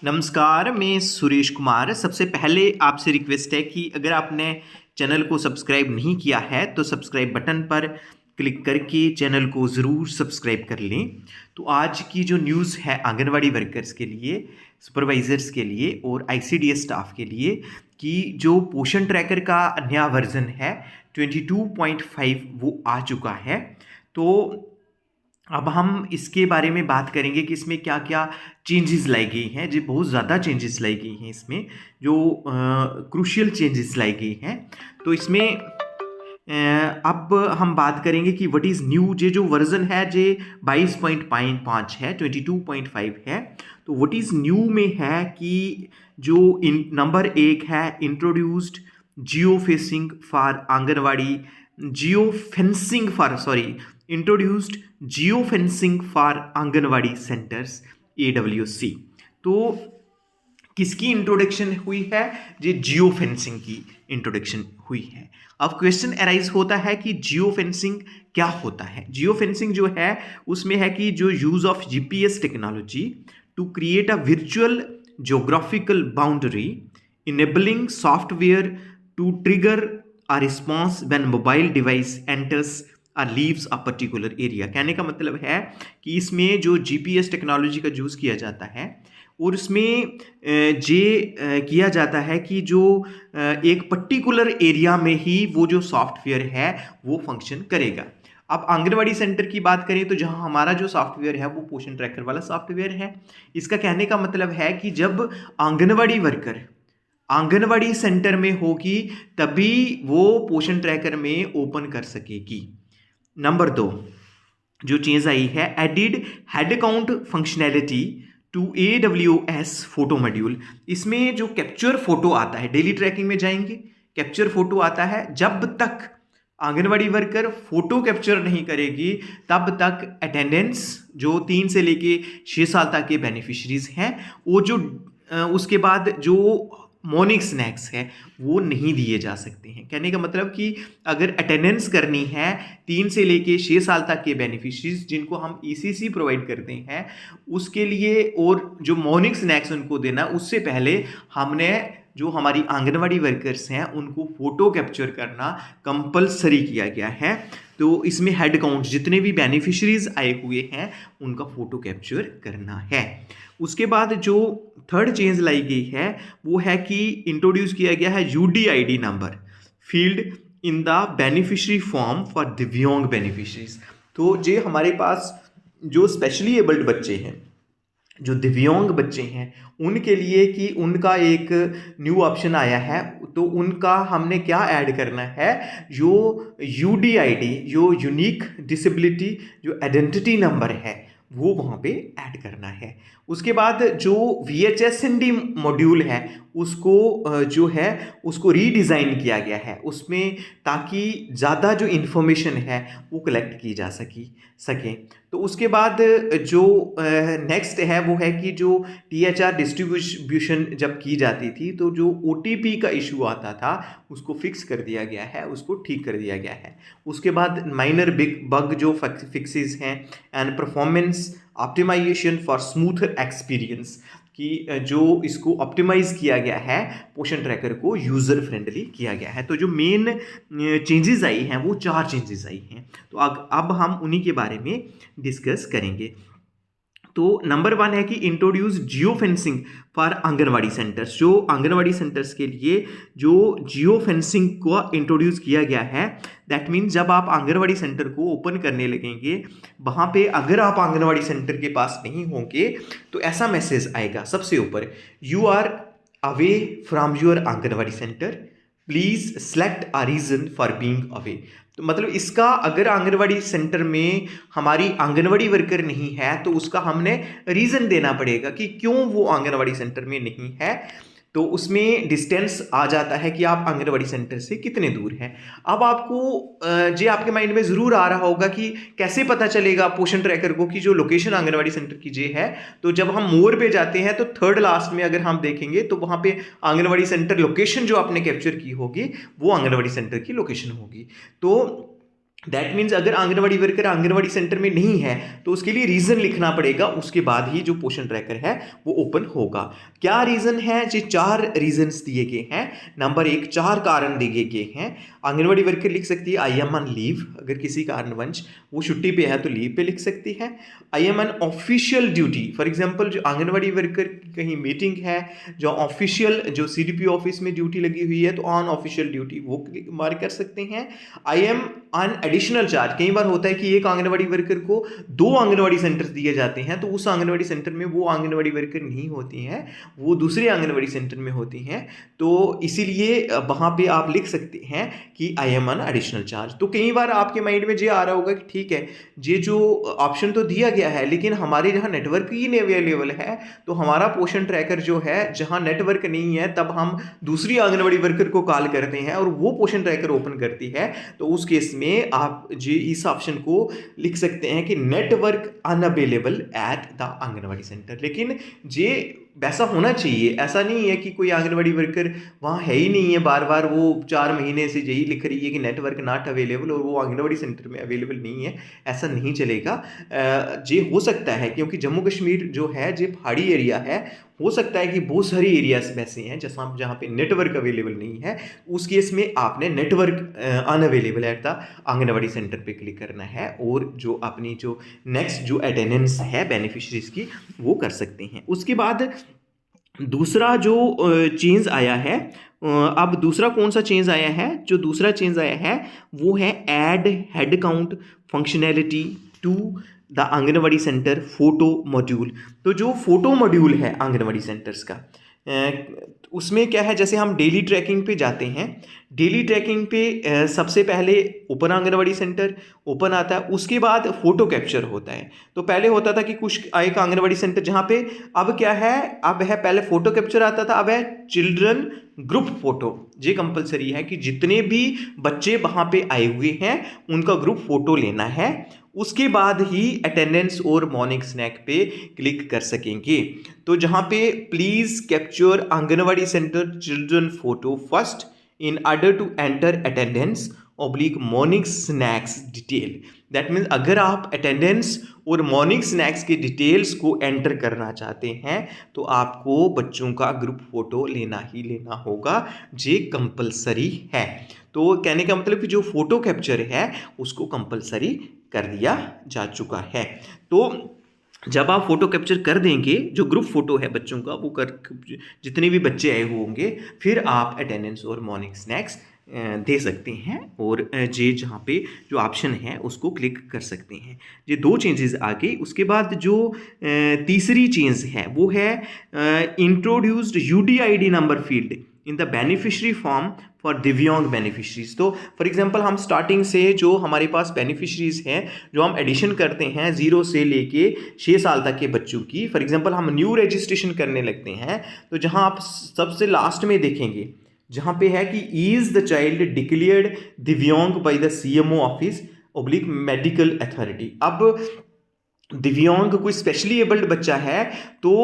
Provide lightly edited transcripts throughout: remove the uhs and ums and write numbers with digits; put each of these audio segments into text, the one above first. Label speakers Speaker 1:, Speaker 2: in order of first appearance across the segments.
Speaker 1: नमस्कार, मैं सुरेश कुमार। सबसे पहले आपसे रिक्वेस्ट है कि अगर आपने चैनल को सब्सक्राइब नहीं किया है तो सब्सक्राइब बटन पर क्लिक करके चैनल को ज़रूर सब्सक्राइब कर लें। तो आज की जो न्यूज़ है आंगनवाड़ी वर्कर्स के लिए, सुपरवाइज़र्स के लिए और आईसीडीएस स्टाफ के लिए कि जो पोषण ट्रैकर का नया वर्जन है 22.5 वो आ चुका है। तो अब हम इसके बारे में बात करेंगे कि इसमें क्या क्या चेंजेस लाई गई हैं। जी बहुत ज़्यादा चेंजेस लाई गई हैं इसमें, जो क्रूशियल चेंजेस लाई गई हैं। तो इसमें अब हम बात करेंगे कि व्हाट इज़ न्यू। जे जो वर्जन है जे 22.5 है, 22.5 है। तो व्हाट इज़ न्यू में है कि जो नंबर 1 है, introduced geo fencing for anganwadi, introduced geo fencing for anganwadi centres AWC। तो किसकी इंट्रोडक्शन हुई है? ये जियो फेंसिंग की इंट्रोडक्शन हुई है। अब क्वेश्चन अराइज होता है कि जियो फेंसिंग क्या होता है। जियो फेंसिंग जो है उसमें है कि जो use of GPS technology to create a virtual geographical boundary enabling software to trigger a response when mobile device enters leaves a particular area. कहने का मतलब है कि इसमें जो GPS टेक्नोलॉजी का यूज़ किया जाता है और उसमें किया जाता है कि जो एक पर्टिकुलर एरिया में ही वो जो सॉफ्टवेयर है वो फंक्शन करेगा। अब आंगनवाड़ी सेंटर की बात करें तो जहां हमारा जो सॉफ्टवेयर है वो पोषण ट्रैकर वाला सॉफ्टवेयर है। इसका कहने का मतलब है कि जब आंगनवाड़ी वर्कर आंगनवाड़ी सेंटर में होगी तभी वो पोषण ट्रैकर में ओपन कर सकेगी। नंबर 2 जो चेंज आई है, added head count functionality to AWS photo module. इसमें जो कैप्चर फोटो आता है, डेली ट्रैकिंग में जाएंगे, कैप्चर फोटो आता है, जब तक आंगनवाड़ी वर्कर फोटो कैप्चर नहीं करेगी तब तक अटेंडेंस जो 3 से लेके 6 साल तक के बेनिफिशरीज हैं वो जो उसके बाद जो मॉर्निंग स्नैक्स है वो नहीं दिए जा सकते हैं। कहने का मतलब कि अगर अटेंडेंस करनी है 3 से लेके 6 साल तक के बेनिफिशरीज जिनको हम ECC प्रोवाइड करते हैं उसके लिए, और जो मॉर्निंग स्नैक्स उनको देना, उससे पहले हमने जो हमारी आंगनवाड़ी वर्कर्स हैं उनको फोटो कैप्चर करना कंपलसरी किया गया है। तो इसमें हेड काउंट जितने भी बेनिफिशरीज आए हुए हैं उनका फोटो कैप्चर करना है। उसके बाद जो थर्ड चेंज लाई गई है वो है कि इंट्रोड्यूस किया गया है UDID number field in the beneficiary form for दिव्यांग बेनिफिशरीज। तो ये हमारे पास जो स्पेशली एबल्ड बच्चे हैं, जो दिव्यांग बच्चे हैं, उनके लिए कि उनका एक न्यू ऑप्शन आया है। तो उनका हमने क्या ऐड करना है, जो UDID जो यूनिक डिसेबिलिटी जो आइडेंटिटी नंबर है वो वहाँ पे ऐड करना है। उसके बाद जो VHSND मॉड्यूल है उसको जो है उसको रीडिज़ाइन किया गया है उसमें, ताकि ज़्यादा जो इन्फॉर्मेशन है वो कलेक्ट की जा सके। तो उसके बाद जो नेक्स्ट है वो है कि जो THR डिस्ट्रीब्यूशन जब की जाती थी तो जो OTP का इशू आता था उसको फिक्स कर दिया गया है, उसको ठीक कर दिया गया है। उसके बाद माइनर बिग बग जो फिक्सेस हैं and performance optimisation for smoother experience कि जो इसको ऑप्टिमाइज किया गया है, पोषण ट्रैकर को यूज़र फ्रेंडली किया गया है। तो जो मेन चेंजेस आई हैं वो 4 चेंजेस आई हैं। तो अब हम उन्हीं के बारे में डिस्कस करेंगे। तो नंबर 1 है कि introduce geo fencing for anganwadi centres. जो आंगनवाड़ी सेंटर्स के लिए जो जियो फेंसिंग को इंट्रोड्यूस किया गया है, दैट मीन्स जब आप आंगनवाड़ी सेंटर को ओपन करने लगेंगे वहाँ पे अगर आप आंगनवाड़ी सेंटर के पास नहीं होंगे तो ऐसा मैसेज आएगा सबसे ऊपर, you are away from your anganwadi centre, please select a reason for being away. तो मतलब इसका अगर आंगनवाड़ी सेंटर में हमारी आंगनवाड़ी वर्कर नहीं है तो उसका हमने रीज़न देना पड़ेगा कि क्यों वो आंगनवाड़ी सेंटर में नहीं है। तो उसमें डिस्टेंस आ जाता है कि आप आंगनवाड़ी सेंटर से कितने दूर हैं। अब आपको जे आपके माइंड में ज़रूर आ रहा होगा कि कैसे पता चलेगा पोषण ट्रैकर को कि जो लोकेशन आंगनवाड़ी सेंटर की जे है। तो जब हम मोर पे जाते हैं तो थर्ड लास्ट में अगर हम देखेंगे तो वहाँ पे आंगनवाड़ी सेंटर लोकेशन जो आपने कैप्चर की होगी वो आंगनवाड़ी सेंटर की लोकेशन होगी। तो दैट मीन्स अगर आंगनवाड़ी वर्कर आंगनवाड़ी सेंटर में नहीं है तो उसके लिए रीज़न लिखना पड़ेगा, उसके बाद ही जो पोषण ट्रैकर है वो ओपन होगा। क्या रीज़न है? जी 4 रीजंस दिए गए हैं। नंबर 1, 4 कारण दिए गए हैं। आंगनवाड़ी वर्कर लिख सकती है आई एम ऑन लीव, अगर किसी कारणवश वो छुट्टी पे है तो लीव पे लिख सकती है। I am on official duty, for example जो आंगनवाड़ी वर्कर की कहीं मीटिंग है, जो ऑफिशियल जो CDP ऑफिस में ड्यूटी लगी हुई है तो ऑन ऑफिशियल ड्यूटी वो मार्क कर सकते हैं। I am on additional charge, कई बार होता है कि एक आंगनवाड़ी वर्कर को 2 आंगनवाड़ी सेंटर्स दिए जाते हैं तो उस आंगनवाड़ी सेंटर में वो आंगनवाड़ी वर्कर नहीं होती हैं, वो दूसरे आंगनवाड़ी सेंटर में होती हैं, तो इसीलिए वहाँ पे आप लिख सकते हैं कि I am on additional charge. तो कई बार आपके माइंड में ये आ रहा होगा कि ठीक है, ये जो ऑप्शन तो दिया गया है लेकिन हमारे जहाँ नेटवर्क ही नहीं अवेलेबल है, तो हमारा पोषण ट्रैकर जो है जहाँ नेटवर्क नहीं है तब हम दूसरी आंगनवाड़ी वर्कर को कॉल करते हैं और वो पोषण ट्रैकर ओपन करती है, तो उस केस में आप जी इस ऑप्शन को लिख सकते हैं कि network unavailable at the anganwadi centre. लेकिन ये वैसा होना चाहिए, ऐसा नहीं है कि कोई आंगनवाड़ी वर्कर वहाँ है ही नहीं है, बार बार वो 4 महीने से यही लिख रही है कि नेटवर्क नॉट अवेलेबल और वो आंगनवाड़ी सेंटर में अवेलेबल नहीं है, ऐसा नहीं चलेगा। ये हो सकता है क्योंकि जम्मू कश्मीर जो है ये पहाड़ी एरिया है, हो सकता है कि बहुत सारी एरियाज वैसे हैं जहाँ पे नेटवर्क अवेलेबल नहीं है, उस केस में आपने network unavailable at the anganwadi centre पे क्लिक करना है और जो अपनी जो नेक्स्ट जो अटेंडेंस है बेनिफिशरीज की वो कर सकते हैं। उसके बाद दूसरा जो चेंज आया है, अब दूसरा कौन सा चेंज आया है? जो दूसरा चेंज आया है वो है add head count functionality to the anganwadi centre photo module. तो जो फोटो मॉड्यूल है आंगनवाड़ी सेंटर्स का, उसमें क्या है, जैसे हम डेली ट्रैकिंग पे जाते हैं, डेली ट्रैकिंग पे सबसे पहले ओपन आंगनवाड़ी सेंटर ओपन आता है, उसके बाद फोटो कैप्चर होता है। तो पहले होता था कि कुछ एक आंगनवाड़ी सेंटर जहाँ पे, अब क्या है, अब है पहले फोटो कैप्चर आता था, अब है चिल्ड्रन ग्रुप फोटो। ये कंपलसरी है कि जितने भी बच्चे वहाँ पे आए हुए हैं उनका ग्रुप फोटो लेना है, उसके बाद ही अटेंडेंस और मॉर्निंग स्नैक पे क्लिक कर सकेंगे। तो जहाँ पे please capture anganwadi centre children photo first in order to enter attendance oblique morning snacks detail. That means अगर आप अटेंडेंस और मॉर्निंग स्नैक्स के डिटेल्स को एंटर करना चाहते हैं तो आपको बच्चों का ग्रुप फोटो लेना ही लेना होगा, ये कंपलसरी है। तो कहने का मतलब कि जो फोटो कैप्चर है उसको कंपलसरी कर दिया जा चुका है। तो जब आप फोटो कैप्चर कर देंगे, जो ग्रुप फोटो है बच्चों का वो कर, जितने भी बच्चे आए होंगे, फिर आप अटेंडेंस और मॉर्निंग स्नैक्स दे सकते हैं और जे जहाँ पे जो ऑप्शन है उसको क्लिक कर सकते हैं। ये 2 चेंजेस आ गई। उसके बाद जो तीसरी चेंज है वो है introduced UDID number field in the beneficiary form for दिव्यांग बेनिफिशरीज। तो फॉर एग्जांपल हम स्टार्टिंग से जो हमारे पास बेनिफिशरीज हैं, जो हम एडिशन करते हैं 0 से लेके 6 साल तक के बच्चों की, फॉर एग्जांपल हम न्यू रजिस्ट्रेशन करने लगते हैं, तो जहां आप सबसे लास्ट में देखेंगे जहां पे है कि इज द चाइल्ड डिक्लेयर्ड दिव्यांग by the CMO office oblique medical authority. अब दिव्यांग कोई स्पेशली एबल्ड बच्चा है तो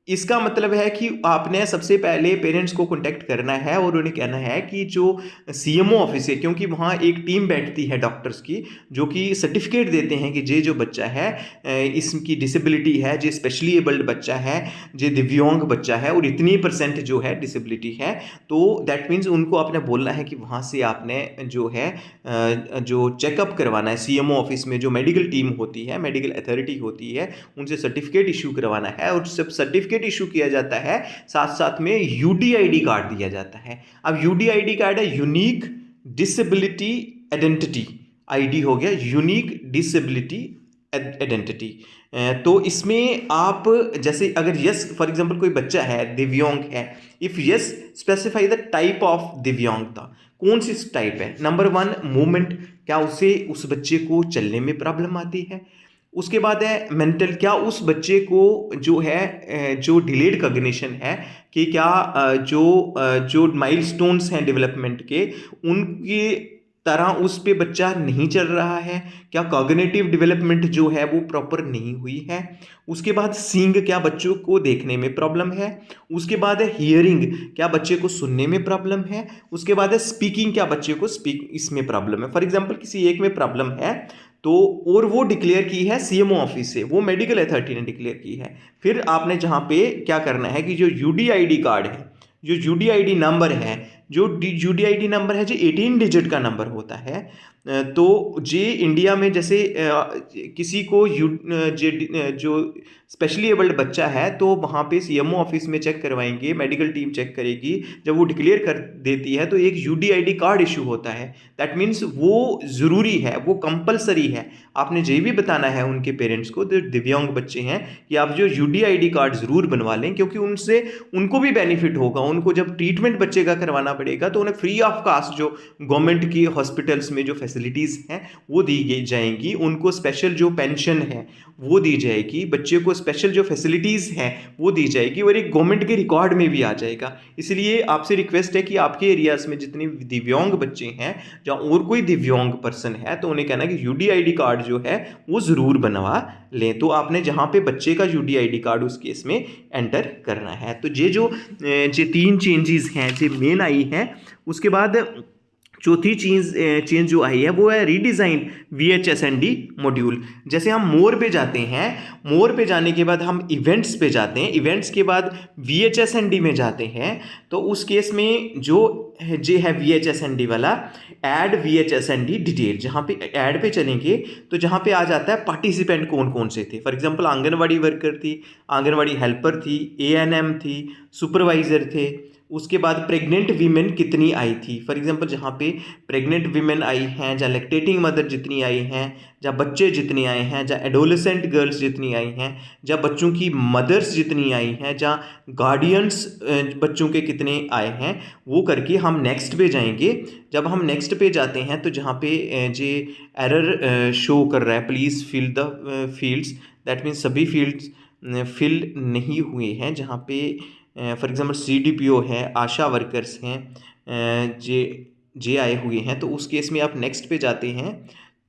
Speaker 1: इसका मतलब है कि आपने सबसे पहले पेरेंट्स को कांटेक्ट करना है और उन्हें कहना है कि जो CMO ऑफिस है, क्योंकि वहाँ एक टीम बैठती है डॉक्टर्स की जो कि सर्टिफिकेट देते हैं कि ये जो बच्चा है इसकी डिसेबिलिटी है, जो स्पेशली एबल्ड बच्चा है, जो दिव्यांग बच्चा है और इतनी % जो है डिसेबिलिटी है। तो दैट मीन्स उनको आपने बोलना है कि वहाँ से आपने जो है जो चेकअप करवाना है CMO ऑफिस में, जो मेडिकल टीम होती है, मेडिकल अथॉरिटी होती है, उनसे सर्टिफिकेट इशू करवाना है और जब सर्टिफिकेट इशू किया जाता है साथ साथ में UDID कार्ड दिया जाता है। अब UDID कार्ड है यूनिक डिसेबिलिटी आइडेंटिटी, ID हो गया यूनिक डिसेबिलिटी आइडेंटिटी। तो इसमें आप जैसे अगर यस फॉर एग्जांपल कोई बच्चा है दिव्यांग है, if yes specify the type of दिव्यांगता, कौन सी टाइप है। नंबर 1 मूवमेंट, क्या उसे उस बच्चे को चलने में प्रॉब्लम आती है। उसके बाद है मेंटल, क्या उस बच्चे को जो है जो डिलेड कॉग्निशन है कि क्या जो माइलस्टोन्स हैं डेवलपमेंट के, उनके तरह उस पे बच्चा नहीं चल रहा है, क्या कॉग्निटिव डेवलपमेंट जो है वो प्रॉपर नहीं हुई है। उसके बाद सीइंग, क्या बच्चों को देखने में प्रॉब्लम है। उसके बाद है हियरिंग, क्या बच्चे को सुनने में प्रॉब्लम है। उसके बाद है स्पीकिंग, क्या बच्चे को स्पीक इसमें प्रॉब्लम है। फॉर एग्जांपल किसी एक में प्रॉब्लम है तो और वो डिक्लेयर की है सीएमओ ऑफिस से, वो मेडिकल अथॉरिटी ने डिक्लेयर की है, फिर आपने जहाँ पे क्या करना है कि जो यूडीआईडी कार्ड है, जो यूडीआईडी नंबर है, जो यूडीआईडी नंबर है जो 18 डिजिट का नंबर होता है, तो जे इंडिया में जैसे किसी को जो स्पेशली एबल्ड बच्चा है तो वहाँ पे सीएमओ ऑफिस में चेक करवाएंगे, मेडिकल टीम चेक करेगी, जब वो डिक्लेयर कर देती है तो एक यूडीआईडी कार्ड इशू होता है। दैट मीन्स वो ज़रूरी है, वो कंपलसरी है। आपने ये भी बताना है उनके पेरेंट्स को, जो दिव्यांग बच्चे हैं, कि आप जो यूडीआईडी कार्ड ज़रूर बनवा लें, क्योंकि उनसे उनको भी बेनिफिट होगा। उनको जब ट्रीटमेंट बच्चे का करवाना पड़ेगा तो उन्हें फ्री ऑफ कास्ट जो गवर्नमेंट की हॉस्पिटल्स में जो फैसिलिटीज़ हैं वो दी जाएंगी, उनको स्पेशल जो पेंशन है वो दी जाएगी, बच्चे को स्पेशल जो फैसिलिटीज़ हैं वो दी जाएगी, और एक गवर्नमेंट के रिकॉर्ड में भी आ जाएगा। इसलिए आपसे रिक्वेस्ट है कि आपके एरियाज़ में जितने दिव्यांग बच्चे हैं, जहाँ और कोई दिव्यांग पर्सन है, तो उन्हें कहना है कि यूडीआईडी कार्ड जो है वो ज़रूर बनवा लें। तो आपने जहाँ पे बच्चे का यूडीआईडी कार्ड उस केस में एंटर करना है। तो ये जो 3 चेंजेस हैं जो मेन आई हैं। उसके बाद चौथी चेंज जो आई है वो है रीडिज़ाइन VHSND मॉड्यूल। जैसे हम मोर पे जाते हैं, मोर पे जाने के बाद हम इवेंट्स पे जाते हैं, इवेंट्स के बाद VHSND में जाते हैं, तो उस केस में जो है VHSND वाला ऐड VHSND डिटेल, जहाँ पे ऐड पे चलेंगे तो जहाँ पे आ जाता है पार्टिसिपेंट कौन कौन से थे। फॉर एग्जांपल आंगनवाड़ी वर्कर थी, आंगनवाड़ी हेल्पर थी, ANM थी, सुपरवाइज़र थे। उसके बाद प्रेग्नेंट वीमेन कितनी आई थी। फॉर एग्जांपल जहाँ पे प्रेग्नेंट वीमेन आई हैं, जहाँ लैक्टेटिंग मदर जितनी आई हैं, जहाँ बच्चे जितने आए हैं, जहाँ एडोलेसेंट गर्ल्स जितनी आई हैं, जहाँ बच्चों की मदर्स जितनी आई हैं, जहाँ गार्डियंस बच्चों के कितने आए हैं, वो करके हम नेक्स्ट पे जाएंगे। जब हम नेक्स्ट पे जाते हैं तो जहाँ पे जे एरर शो कर रहा है, please fill the fields, that means सभी फील्ड्स फिल नहीं हुए हैं। जहाँ पे फॉर एग्जांपल CDPO है, आशा वर्कर्स हैं, जे आए हुए हैं, तो उस केस में आप नेक्स्ट पे जाते हैं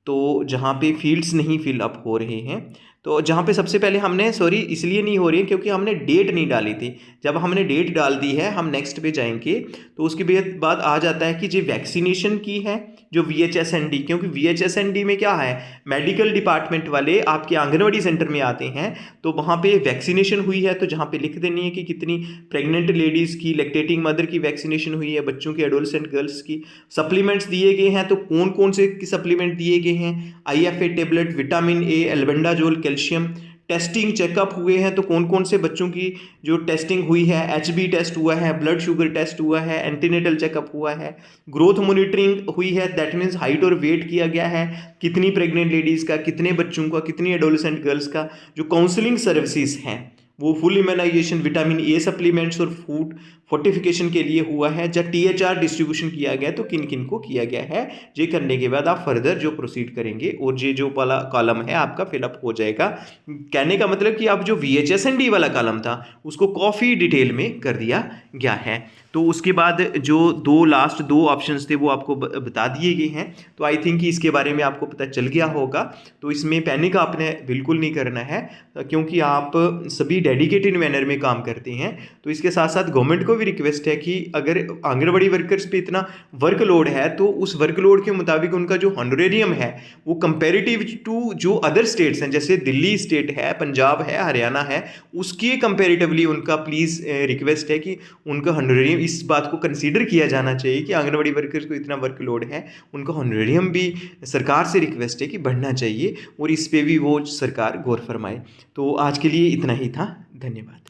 Speaker 1: तो जहाँ पे फील्ड्स नहीं फिल अप हो रहे हैं, तो जहाँ पे सबसे पहले हमने इसलिए नहीं हो रही है क्योंकि हमने डेट नहीं डाली थी। जब हमने डेट डाल दी है, हम नेक्स्ट पे जाएंगे तो उसके बाद आ जाता है कि जो वैक्सीनेशन की है जो VHSND, क्योंकि VHSND में क्या है, मेडिकल डिपार्टमेंट वाले आपके आंगनवाड़ी सेंटर में आते हैं, तो वहाँ पे वैक्सीनेशन हुई है, तो जहाँ पे लिख देनी है कि कितनी प्रेग्नेंट लेडीज़ की, लैक्टेटिंग मदर की वैक्सीनेशन हुई है, बच्चों की, एडोलेसेंट गर्ल्स की। सप्लीमेंट्स दिए गए हैं, तो कौन कौन से सप्लीमेंट दिए गए हैं, IFA tablet, vitamin A, albendazole, calcium. Testing checkup हुए हैं, तो कौन कौन से बच्चों की जो टेस्टिंग हुई है, HB टेस्ट हुआ है, ब्लड शुगर टेस्ट हुआ है, एंटीनेटल चेकअप हुआ है, ग्रोथ मॉनिटरिंग हुई है, दैट मीन्स हाइट और वेट किया गया है, कितनी प्रेग्नेंट लेडीज़ का, कितने बच्चों का, कितनी एडोलेसेंट गर्ल्स का। जो काउंसलिंग सर्विसेज हैं वो full immunisation, vitamin A supplements और फूड फोर्टिफिकेशन के लिए हुआ है। जब THR डिस्ट्रीब्यूशन किया गया तो किन किन को किया गया है, ये करने के बाद आप फर्दर जो प्रोसीड करेंगे और ये जो वाला कॉलम है आपका फिलअप हो जाएगा। कहने का मतलब कि आप जो VHSND वाला कॉलम था उसको काफ़ी डिटेल में कर दिया गया है। तो उसके बाद जो लास्ट दो ऑप्शंस थे वो आपको बता दिए गए हैं। तो आई थिंक कि इसके बारे में आपको पता चल गया होगा। तो इसमें पैनिक आपने बिल्कुल नहीं करना है, क्योंकि आप सभी डेडिकेटेड मैनर में काम करते हैं। तो इसके साथ साथ गवर्नमेंट को भी रिक्वेस्ट है कि अगर आंगनबाड़ी वर्कर्स पे इतना वर्कलोड है तो उस वर्कलोड के मुताबिक उनका जो हॉनरेरियम है वो कंपेरेटिव टू जो अदर स्टेट्स हैं, जैसे दिल्ली स्टेट है, पंजाब है, हरियाणा है, उसके कंपेरेटिवली उनका प्लीज़ रिक्वेस्ट है कि उनका हॉनरेरियम, इस बात को कंसीडर किया जाना चाहिए कि आंगनबाड़ी वर्कर्स को इतना वर्कलोड है, उनका हॉनरेरियम भी सरकार से रिक्वेस्ट है कि बढ़ना चाहिए और इस पे भी वो सरकार गौर फरमाए। तो आज के लिए इतना ही था। धन्यवाद।